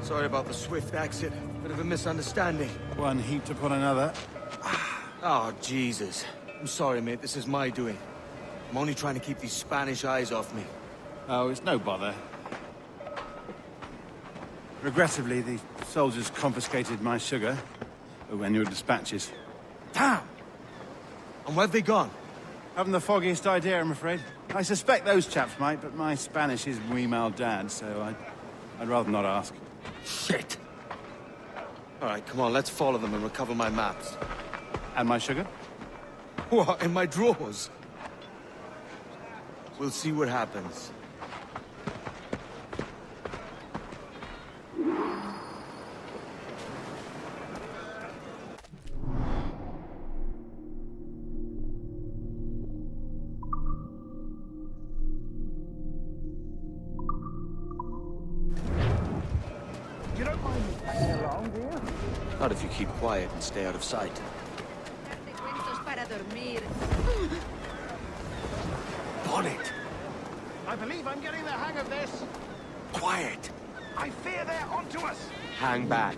Sorry about the swift exit. Bit of a misunderstanding. One heaped upon another. Oh, Jesus. I'm sorry, mate. This is my doing. I'm only trying to keep these Spanish eyes off me. Oh, it's no bother. Regrettably, the soldiers confiscated my sugar when your dispatches. Damn! And where have they gone? Haven't the foggiest idea, I'm afraid. I suspect those chaps might, but my Spanish is muy mal dad, so I'd rather not ask. Shit! All right, come on, let's follow them and recover my maps. And my sugar? What, in my drawers? We'll see what happens. You don't mind me tagging along, do you? Not if you keep quiet and stay out of sight. Darte cuentos para dormir. Bonnet! I believe I'm getting the hang of this. Quiet! I fear they're onto us. Hang back.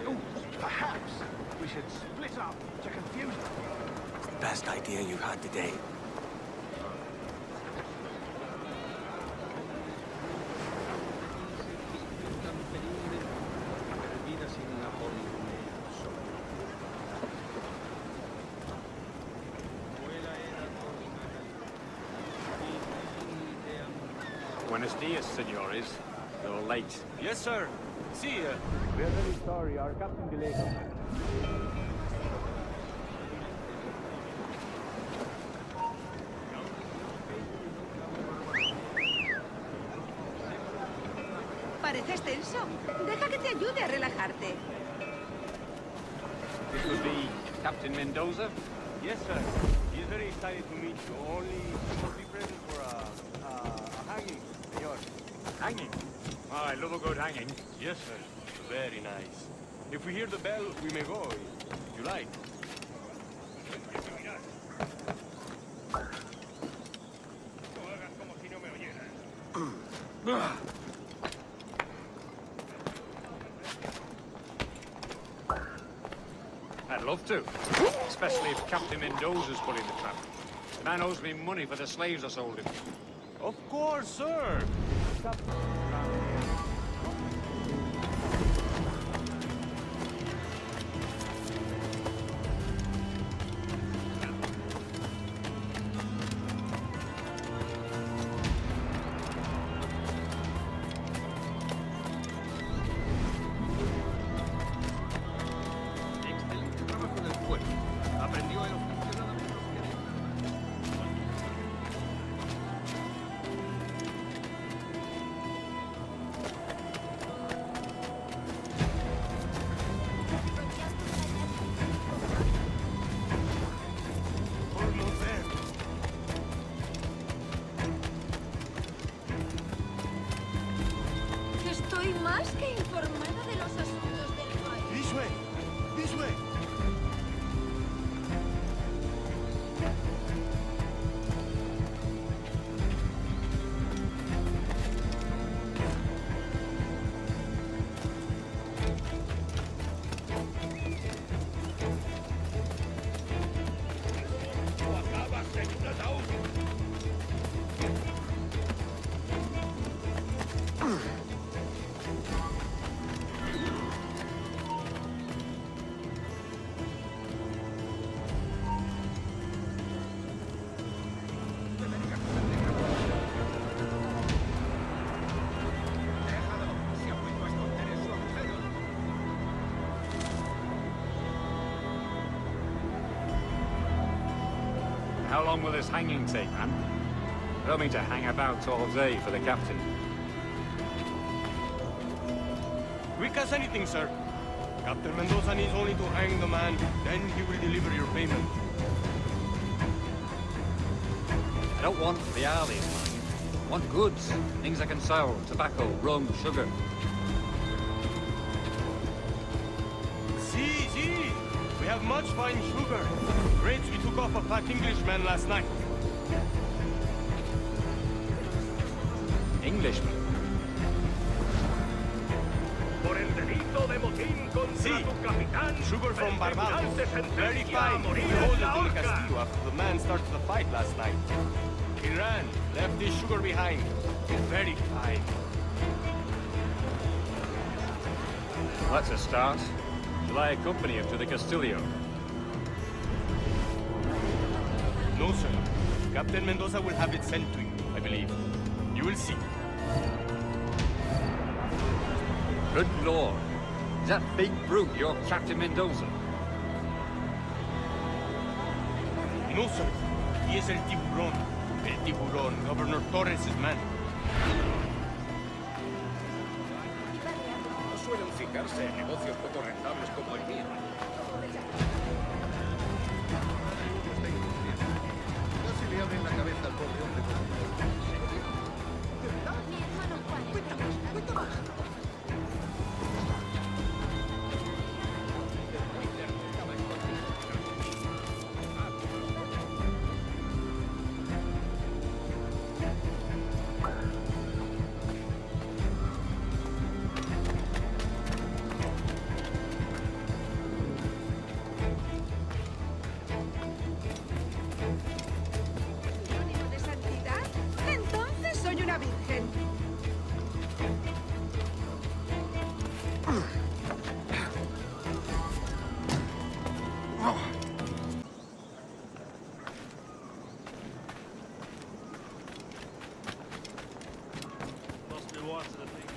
Ooh, perhaps we should split up to confuse them. Best idea you've had today. Buenos dias, senores. You're late. Yes, sir. See ya. We're very sorry, our captain delayed us. Pareces tenso. Deja que te ayude a relajarte. This will be Captain Mendoza. Yes, sir. He is very excited to meet you. Only he must be present for a hanging, senor. Hanging. Oh, I love a good hanging. Yes, sir. Very nice. If we hear the bell, we may go, if you like. I'd love to. Especially if Captain Mendoza's pulling the trap. The man owes me money for the slaves I sold him. Of course, sir. Excelente trabajo del pueblo. Aprendió el oficio nada menos que... Almost there. Estoy más que informada de los asuntos del país. This way. This way. How long will this hanging take, man? I don't mean to hang about all day for the captain. Quick as anything, sir. Captain Mendoza needs only to hang the man, then he will deliver your payment. I don't want the Arlies, man. Want goods, things I can sell, tobacco, rum, sugar. See, we have much fine sugar. Grapes we took off a fat Englishman last night. Englishman. Por el delito de motín contra Sí. tu capitán, Sugar from el Barbados. tribunal te Very sentencia a fine. morir We en hold la it in horca. Castillo after the man started the fight last night. He ran, left his sugar behind. Very fine. That's a start. Shall I accompany him to the Castillo? No, sir. Captain Mendoza will have it sent to you, I believe. You will see. Good lord. Is that big brute your Captain Mendoza? No, sir. He is El Tiburón. El Tiburón, Governor Torres' man. No suelen fijarse en negocios poco rentables como el mío. Casi le abren la cabeza al pobre hombre. Mi hermano Juan. Cuenta más. ¿Sinónimo de santidad? Entonces soy una virgen. Must be watching the thing.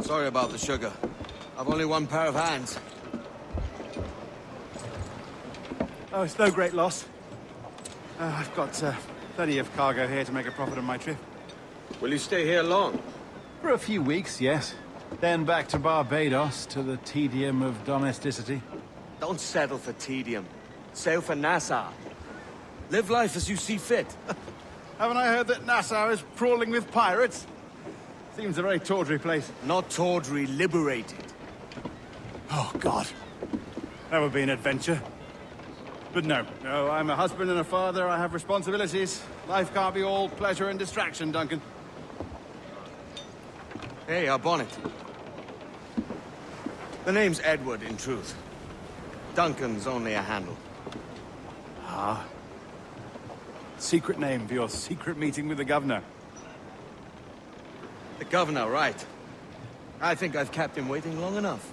Sorry about the sugar. I've only one pair of hands. Oh, it's no great loss. I've got plenty of cargo here to make a profit on my trip. Will you stay here long? For a few weeks, yes. Then back to Barbados, to the tedium of domesticity. Don't settle for tedium. Sail for Nassau. Live life as you see fit. Haven't I heard that Nassau is crawling with pirates? Seems a very tawdry place. Not tawdry, liberated. Oh, God. That would be an adventure. But no, I'm a husband and a father. I have responsibilities. Life can't be all pleasure and distraction, Duncan. Hey, our bonnet. The name's Edward, in truth. Duncan's only a handle. Ah. Secret name for your secret meeting with the governor. The governor, right. I think I've kept him waiting long enough.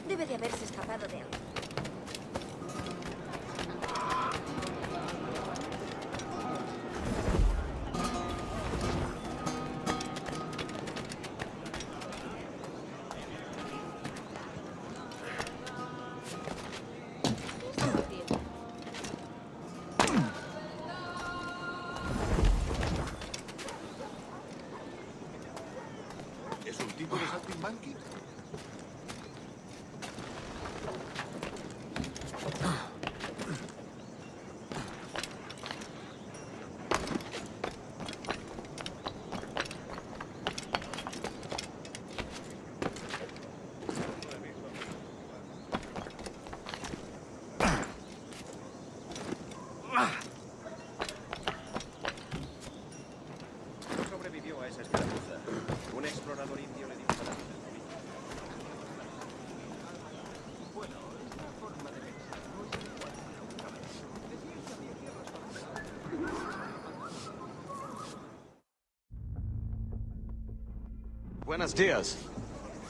Debe de haberse escapado de algo. ¿Es un tipo de saltimbanqui? Sobrevivió a esa escaramuza. Un explorador indio le disparó. Buenos dias.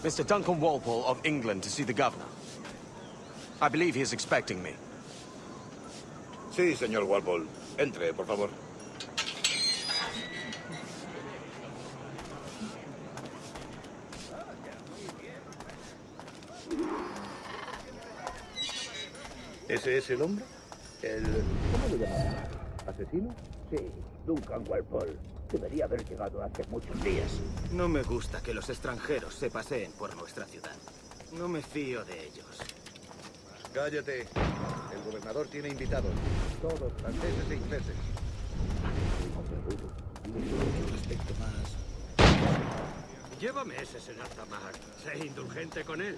Mr. Duncan Walpole of England to see the governor. I believe he is expecting me. Sí, señor Walpole. Entre, por favor. ¿Ese es el hombre? ¿Cómo lo llaman? ¿Asesino? Sí, Duncan Walpole. Debería haber llegado hace muchos días. No me gusta que los extranjeros se paseen por nuestra ciudad. No me fío de ellos. Cállate. El gobernador tiene invitados. Todos franceses e ingleses. Un hombre rudo. Y un aspecto más... Llévame ese señor Tamar. Sé indulgente con él.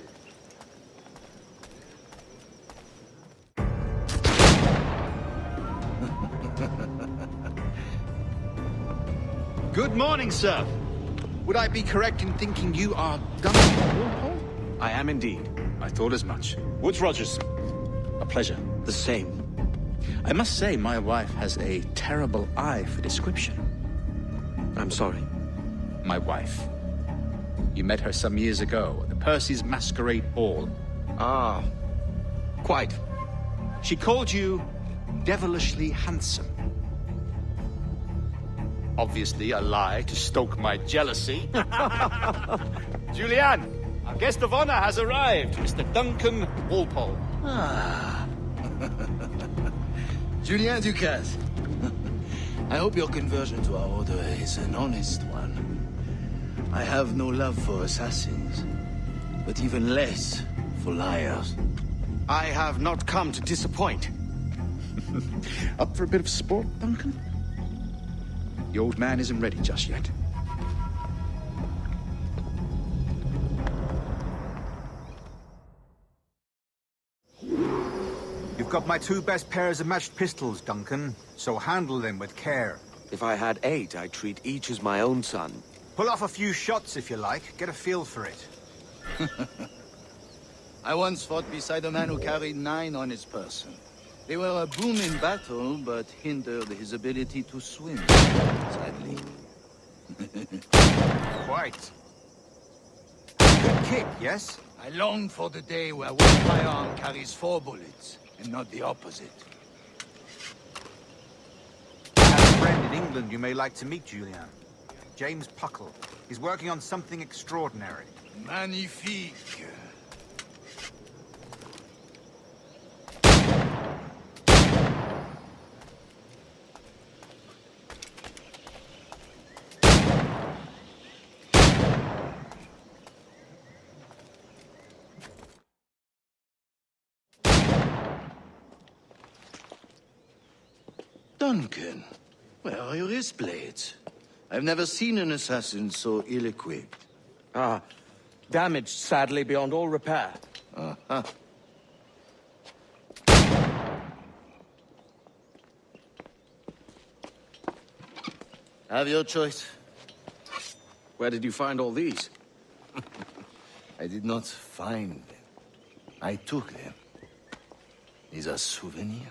Good morning, sir. Would I be correct in thinking you are Duncan Walpole? I am indeed. I thought as much. Woods Rogers. A pleasure. The same. I must say, my wife has a terrible eye for description. I'm sorry. My wife. You met her some years ago at the Percy's Masquerade Ball. Ah, quite. She called you devilishly handsome. Obviously a lie to stoke my jealousy. Julianne, our guest of honor has arrived, Mr. Duncan Walpole. Ah. Julien Ducasse. I hope your conversion to our order is an honest one. I have no love for assassins, but even less for liars. I have not come to disappoint. Up for a bit of sport, Duncan? The old man isn't ready just yet. You've got my 2 best pairs of matched pistols, Duncan, so handle them with care. If I had 8, I'd treat each as my own son. Pull off a few shots if you like, get a feel for it. I once fought beside a man who carried 9 on his person. They were a boon in battle, but hindered his ability to swim, sadly. Quite. Good kick, yes? I long for the day where one firearm carries 4 bullets, and not the opposite. I have a friend in England you may like to meet, Julian. James Puckle. He's working on something extraordinary. Magnifique. Duncan, where are your wrist blades? I've never seen an assassin so ill-equipped. Ah, damaged sadly beyond all repair. Uh-huh. Have your choice. Where did you find all these? I did not find them. I took them. These are souvenirs.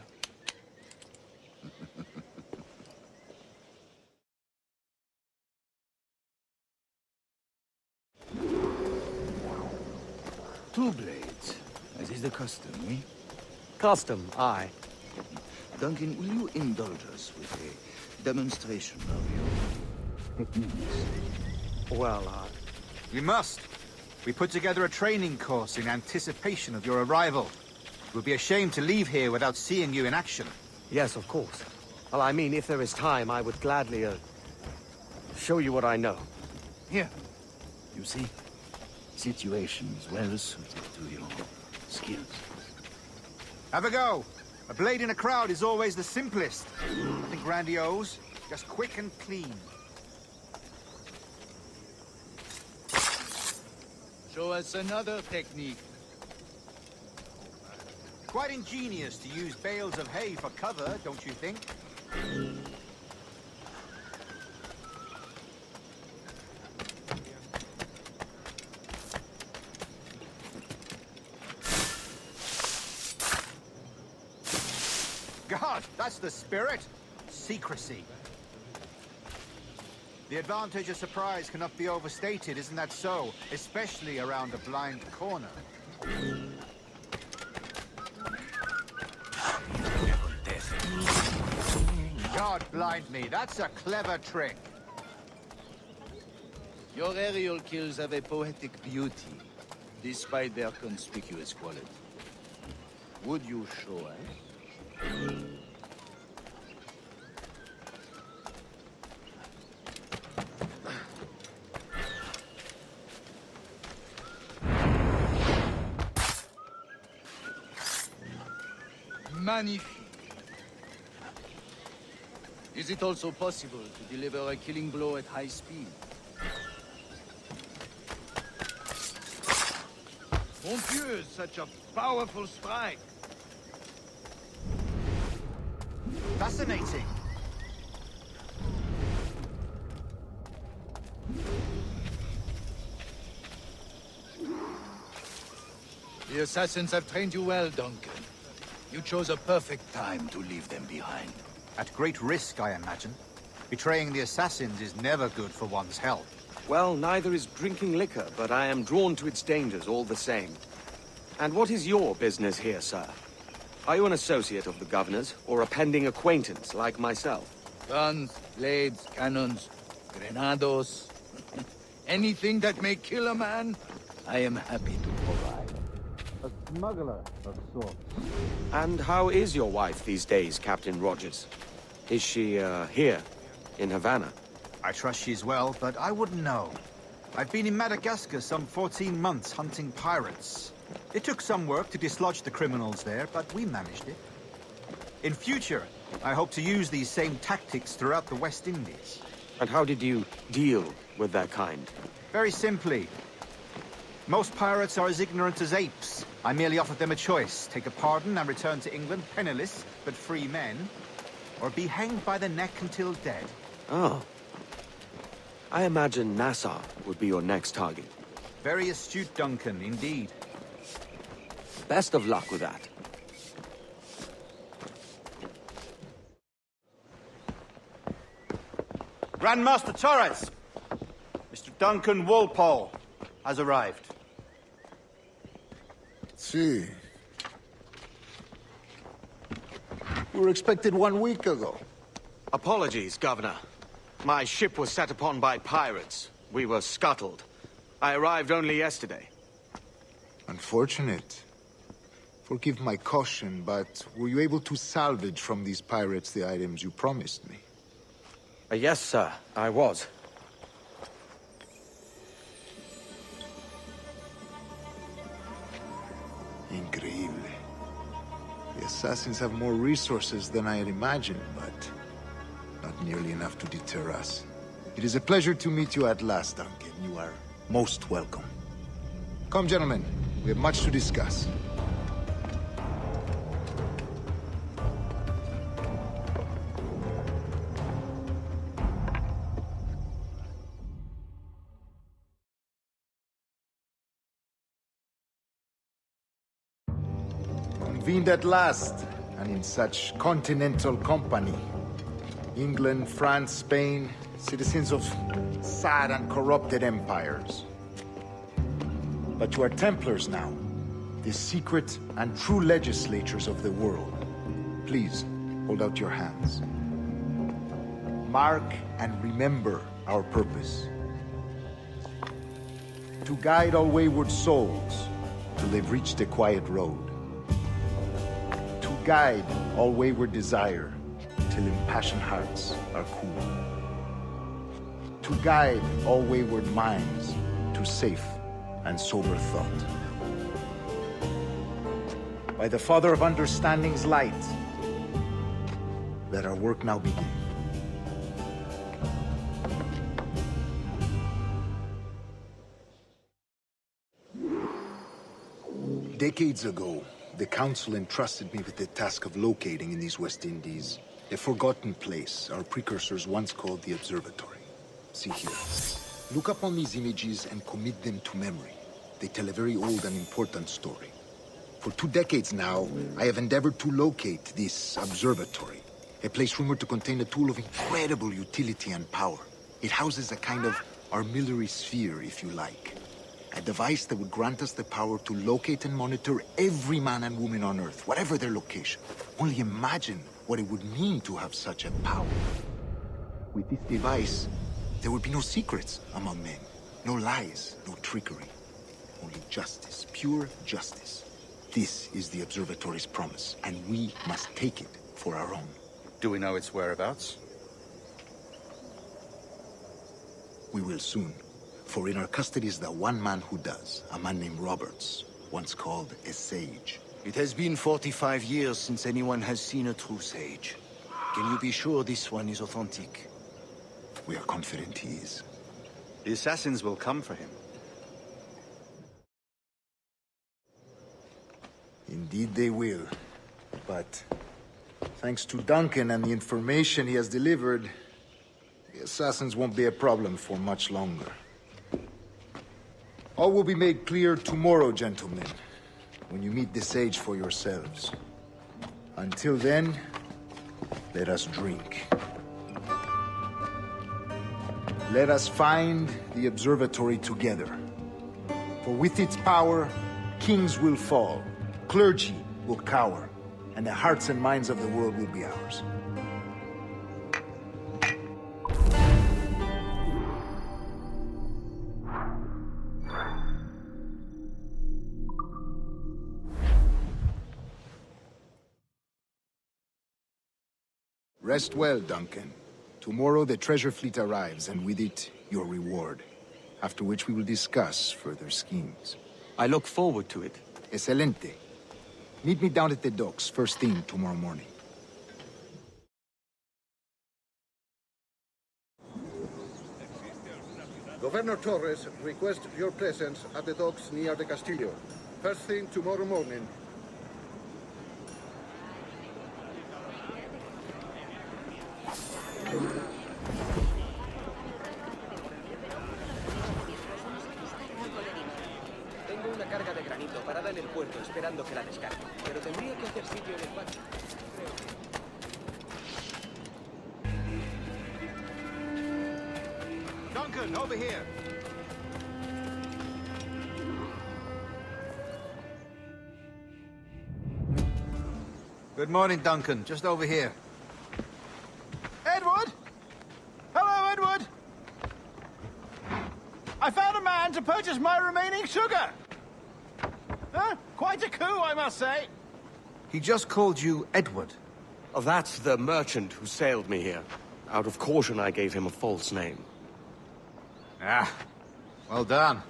Two blades, as is the custom, eh? Custom, aye. Duncan, will you indulge us with a demonstration of your techniques? Well, We must. We put together a training course in anticipation of your arrival. It would be a shame to leave here without seeing you in action. yes, of course. Well, I mean, if there is time, I would gladly, show you what I know. Here. You see? Situations well suited to your skills. Have a go. A blade in a crowd is always the simplest. Nothing grandiose, just quick and clean. Show us another technique. Quite ingenious to use bales of hay for cover, don't you think? God, that's the spirit. Secrecy. The advantage of surprise cannot be overstated, isn't that so? Especially around a blind corner. God blind me, that's a clever trick. Your aerial kills have a poetic beauty, despite their conspicuous quality. Would you show us? Magnifique. Is it also possible to deliver a killing blow at high speed? Mon Dieu, such a powerful strike! Fascinating. The assassins have trained you well, Duncan. You chose a perfect time to leave them behind. At great risk, I imagine. Betraying the assassins is never good for one's health. Well, neither is drinking liquor, but I am drawn to its dangers all the same. And what is your business here, sir? Are you an associate of the governor's, or a pending acquaintance like myself? Guns, blades, cannons, grenados. Anything that may kill a man, I am happy to provide. A smuggler of sorts. And how is your wife these days, Captain Rogers? Is she, here, in Havana? I trust she's well, but I wouldn't know. I've been in Madagascar some 14 months hunting pirates. It took some work to dislodge the criminals there, but we managed it. In future, I hope to use these same tactics throughout the West Indies. And how did you deal with that kind? Very simply. Most pirates are as ignorant as apes. I merely offered them a choice. Take a pardon and return to England penniless, but free men. Or be hanged by the neck until dead. Oh. I imagine Nassau would be your next target. Very astute, Duncan, indeed. Best of luck with that. Grandmaster Torres! Mr. Duncan Walpole has arrived. See. We were expected 1 week ago. Apologies, Governor. My ship was set upon by pirates. We were scuttled. I arrived only yesterday. Unfortunate. Forgive my caution, but were you able to salvage from these pirates the items you promised me? Yes, sir, I was. Increíble. The assassins have more resources than I had imagined, but not nearly enough to deter us. It is a pleasure to meet you at last, Duncan. You are most welcome. Come, gentlemen. We have much to discuss. Convened at last, and in such continental company. England, France, Spain, citizens of sad and corrupted empires. But you are Templars now, the secret and true legislators of the world. Please, hold out your hands. Mark and remember our purpose. To guide all wayward souls till they've reached the quiet road. To guide all wayward desire till impassioned hearts are cool. To guide all wayward minds to safe and sober thought. By the Father of Understanding's light, let our work now begin. Decades ago, the Council entrusted me with the task of locating in these West Indies a forgotten place our precursors once called the Observatory. See here. Look upon these images and commit them to memory. They tell a very old and important story. For 2 decades now, I have endeavored to locate this observatory, a place rumored to contain a tool of incredible utility and power. It houses a kind of armillary sphere, if you like. A device that would grant us the power to locate and monitor every man and woman on Earth, whatever their location. Only imagine what it would mean to have such a power. With this device, there would be no secrets among men, no lies, no trickery. Only justice, pure justice. This is the Observatory's promise, and we must take it for our own. Do we know its whereabouts? We will soon. For in our custody is the one man who does, a man named Roberts, once called a sage. It has been 45 years since anyone has seen a true sage. Can you be sure this one is authentic? We are confident he is. The assassins will come for him. Indeed they will. But thanks to Duncan and the information he has delivered, the assassins won't be a problem for much longer. All will be made clear tomorrow, gentlemen, when you meet the sage for yourselves. Until then, let us drink. Let us find the observatory together. For with its power, kings will fall, clergy will cower, and the hearts and minds of the world will be ours. Rest well, Duncan. Tomorrow the treasure fleet arrives, and with it, your reward. After which we will discuss further schemes. I look forward to it. Excelente. Meet me down at the docks first thing tomorrow morning. Governor Torres requests your presence at the docks near the Castillo. First thing tomorrow morning. Tengo una carga de granito parada en el puerto esperando que la descargue, pero tendría que hacer sitio en el barco. Duncan, over here. Good morning, Duncan. Just over here. Edward? Hello, Edward! I found a man to purchase my remaining sugar! Huh? Quite a coup, I must say. He just called you Edward. Oh, that's the merchant who sailed me here. Out of caution, I gave him a false name. Ah, well done.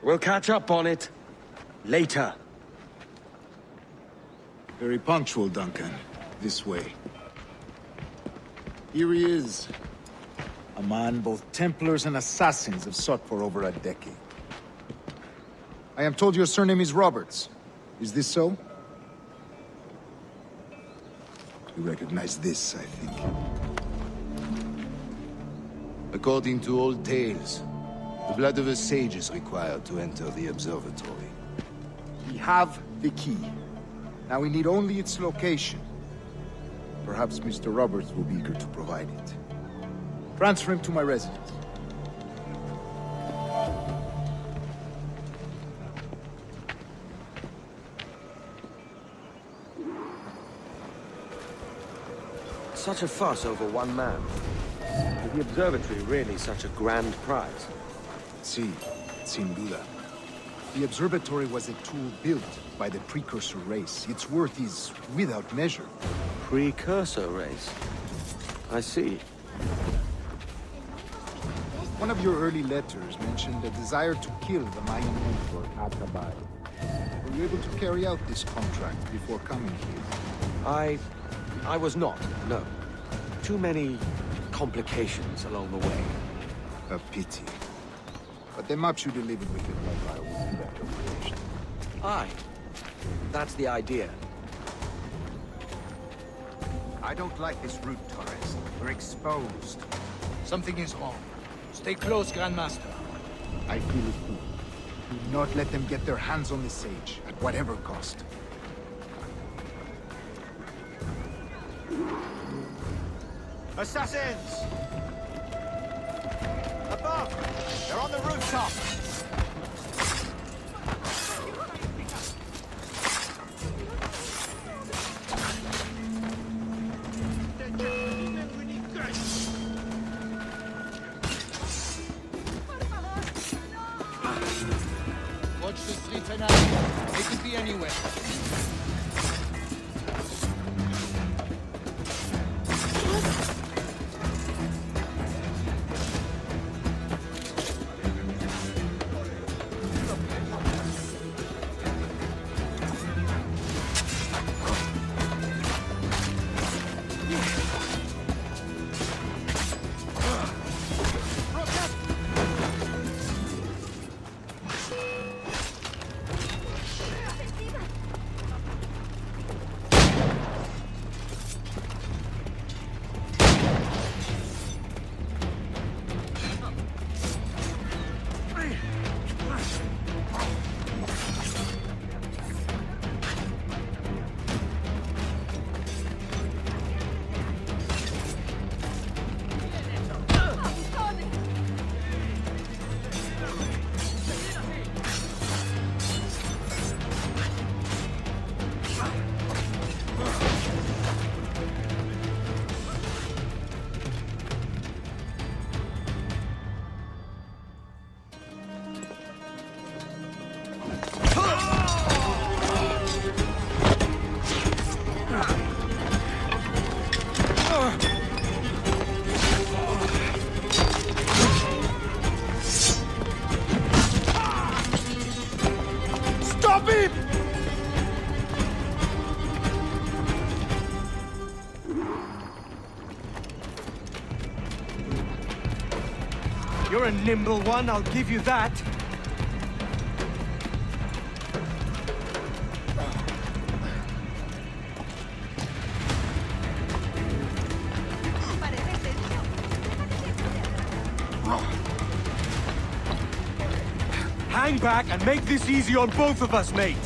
We'll catch up on it later. Very punctual, Duncan. This way. Here he is. A man both Templars and Assassins have sought for over a decade. I am told your surname is Roberts. Is this so? You recognize this, I think. According to old tales, the blood of a sage is required to enter the observatory. We have the key. Now we need only its location. Perhaps Mr. Roberts will be eager to provide it. Transfer him to my residence. Such a fuss over one man. Is the observatory really such a grand prize? Sí, sin duda. The observatory was a tool built by the precursor race. Its worth is without measure. Precursor race? I see. One of your early letters mentioned a desire to kill the Mayan mentor, Atabay. Were you able to carry out this contract before coming here? I was not, no. Too many complications along the way. A pity. But the maps you delivered with your mobile will be better creation. Aye. That's the idea. I don't like this route, Torres. We're exposed. Something is wrong. Stay close, Grandmaster. I feel it too. Do not let them get their hands on the sage, at whatever cost. Assassins! Above! They're on the rooftop! Watch the streets and alleys. They could be anywhere. nimble one, I'll give you that. Hang back and make this easy on both of us, mate.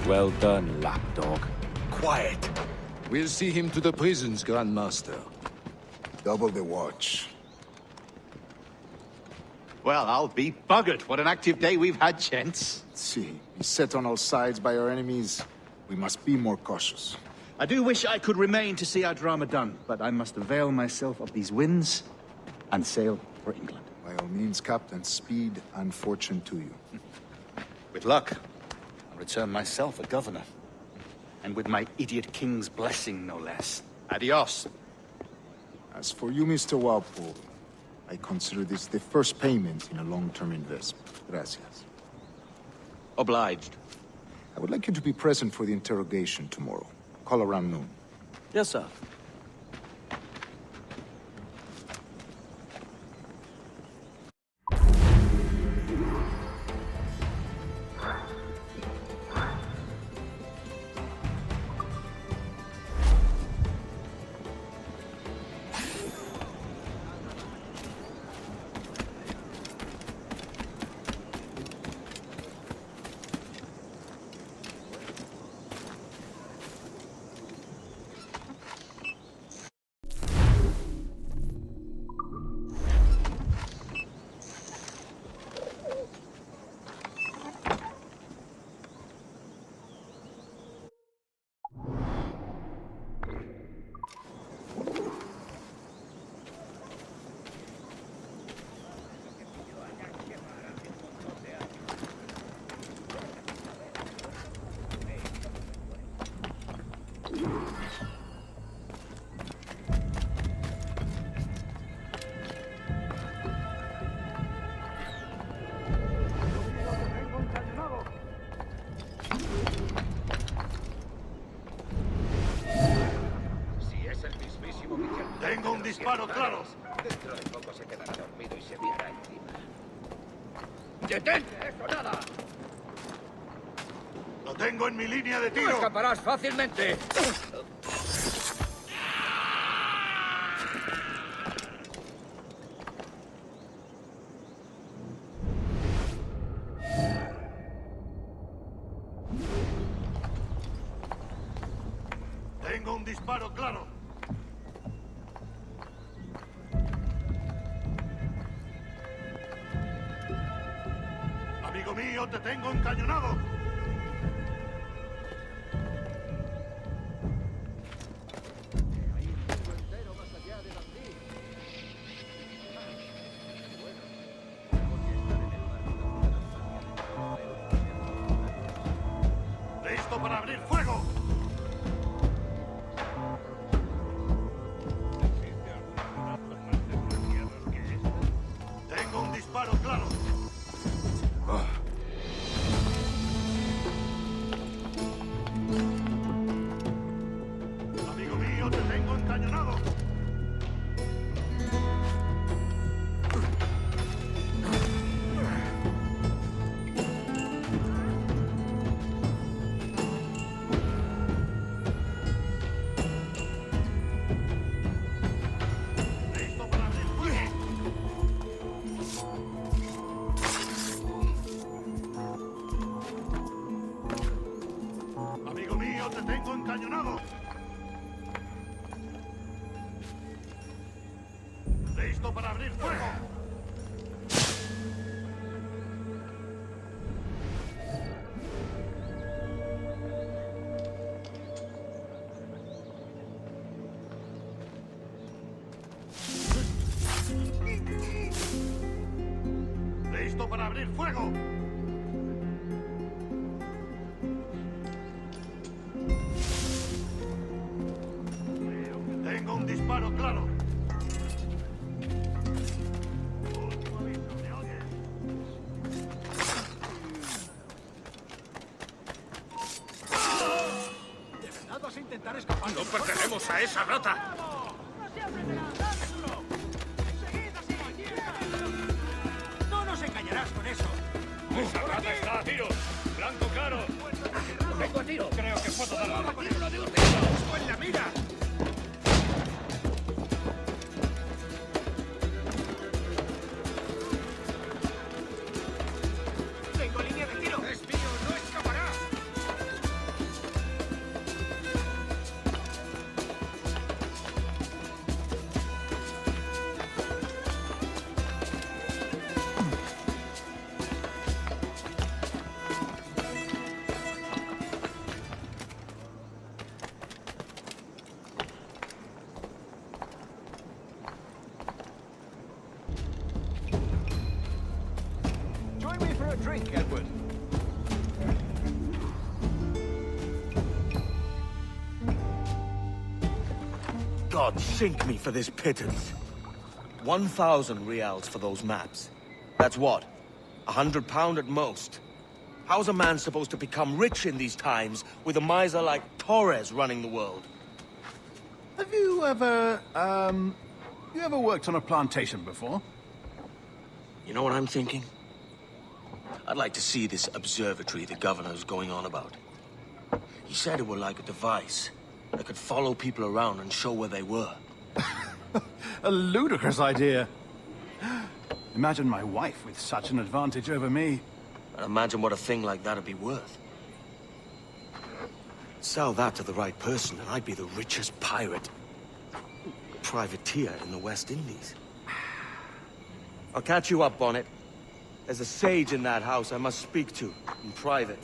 Well done, lapdog. Quiet. We'll see him to the prisons, Grandmaster. Double the watch. Well, I'll be buggered. What an active day we've had, gents. See, beset on all sides by our enemies. We must be more cautious. I do wish I could remain to see our drama done, but I must avail myself of these winds and sail for England. By all means, Captain, speed and fortune to you. With luck, I'll return myself a governor. And with my idiot king's blessing, no less. Adios. As for you, Mr. Walpole, I consider this the first payment in a long-term investment. Gracias. Obliged. I would like you to be present for the interrogation tomorrow. Call around noon. Yes, sir. Tengo un disparo claro. Dentro de poco se quedará dormido y se viará encima. ¡Detente! ¡Eso nada! Lo tengo en mi línea de ¡No tiro! escaparás fácilmente! Tengo un disparo claro. Amigo mío, te tengo encañonado. ¡Listo para abrir fuego! Tengo un disparo claro. Amigo mío, te tengo encañonado. Listo para abrir fuego. Amigo mío, te tengo encañonado. Listo para abrir fuego. Listo para abrir fuego. Tengo un disparo claro. Último aviso, ¿me oyes? intentar escapar. ¡No pertenecemos a esa rata! ¡No nos engañarás con eso! ¡Esa rata está a tiro! ¡Blanco claro! ¡Vengo a tiro! Creo que puedo darla. ¡Tiro de un tiro! ¡Justo en la mira! ¡Tengo línea de tiro! ¡Es mío! ¡No escapará! Join me for a drink, Edward. God sink me for this pittance. 1,000 reals for those maps. That's what? £100 at most. How's a man supposed to become rich in these times with a miser like Torres running the world? Have you ever, worked on a plantation before? You know what I'm thinking? I'd like to see this observatory the governor's going on about. He said it were like a device that could follow people around and show where they were. A ludicrous idea. Imagine my wife with such an advantage over me. And imagine what a thing like that'd be worth. Sell that to the right person and I'd be the richest pirate. Privateer in the West Indies. I'll catch you up, Bonnet. There's a sage in that house I must speak to, in private.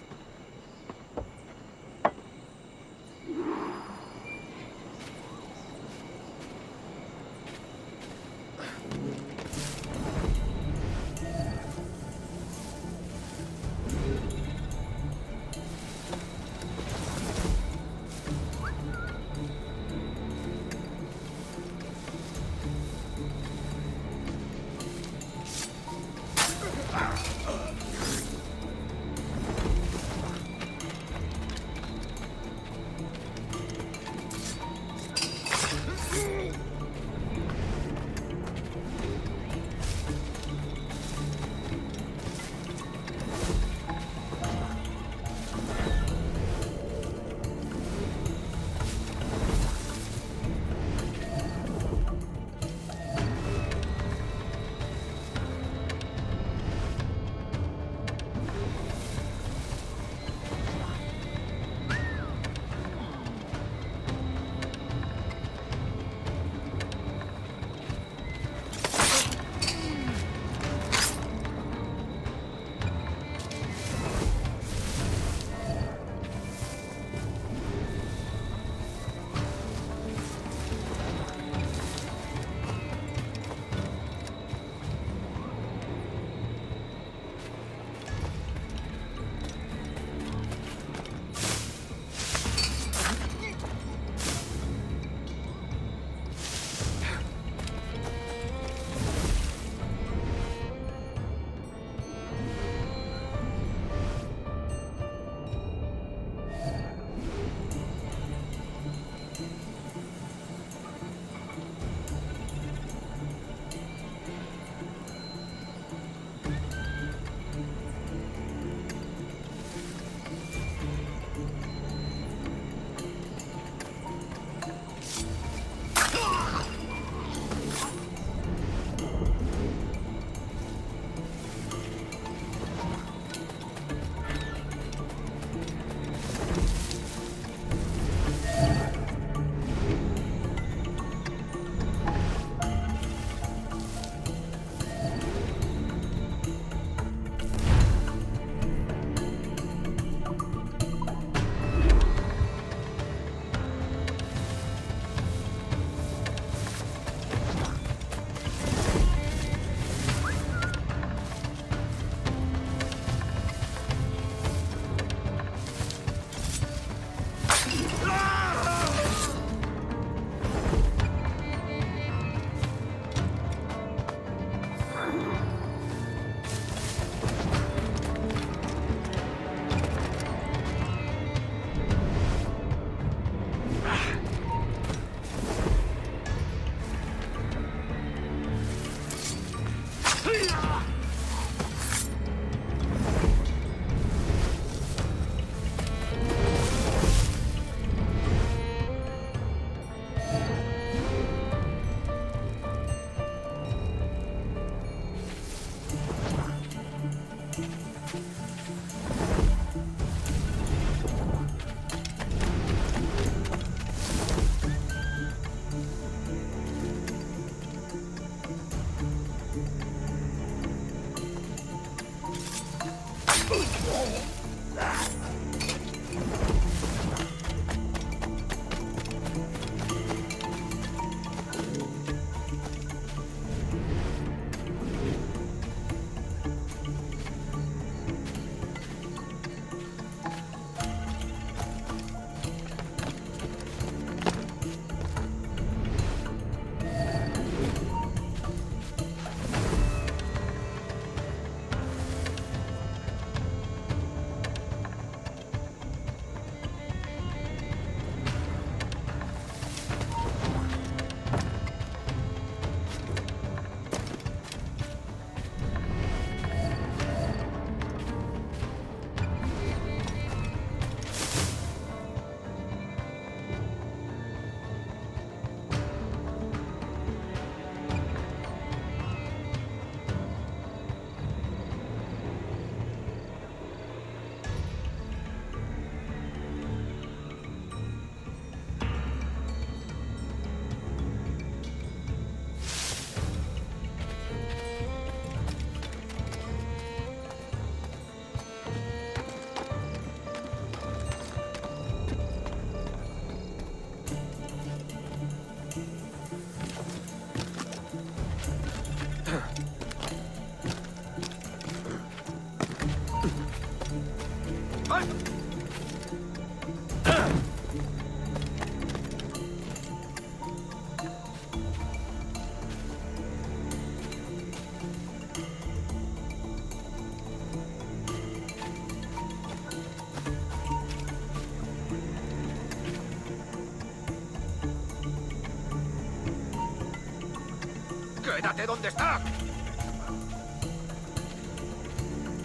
¡Quédate donde está!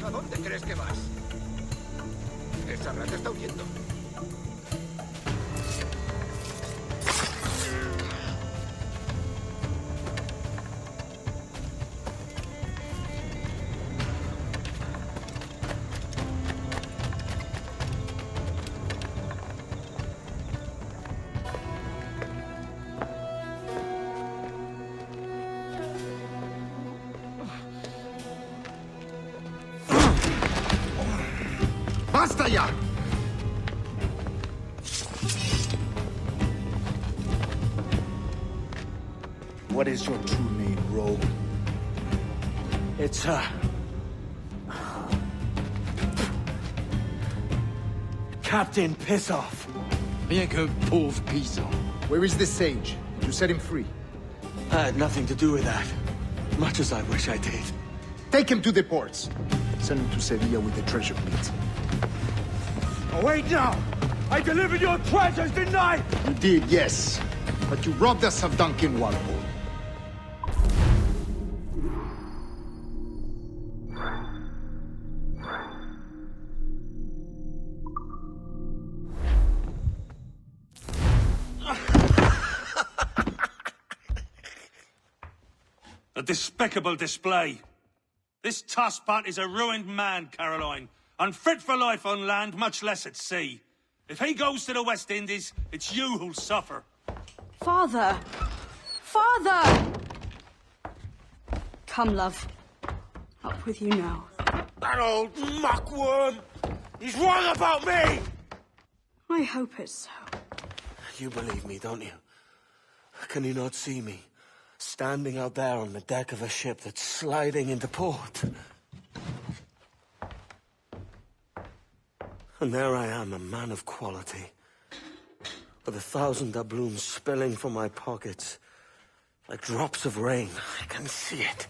¿A dónde crees que vas? Esa rata está huyendo. ¡Basta ya! What is your true name, rogue? It's, Captain Pissoff. Bien que pauvre paysan. Where is the sage? You set him free. I had nothing to do with that. Much as I wish I did. Take him to the ports. Send him to Sevilla with the treasure fleet. Oh, wait now! I delivered your treasures, didn't I? You did, yes. But you robbed us of Duncan Walpole. A despicable display. This tosspot is a ruined man, Caroline. Unfit for life on land, much less at sea. If he goes to the West Indies, it's you who'll suffer. Father! Father! Come, love. Up with you now. That old muckworm! He's wrong about me! I hope it's so. You believe me, don't you? Can you not see me? Standing out there on the deck of a ship that's sliding into port. And there I am, a man of quality. With 1,000 doubloons spilling from my pockets. Like drops of rain. I can see it.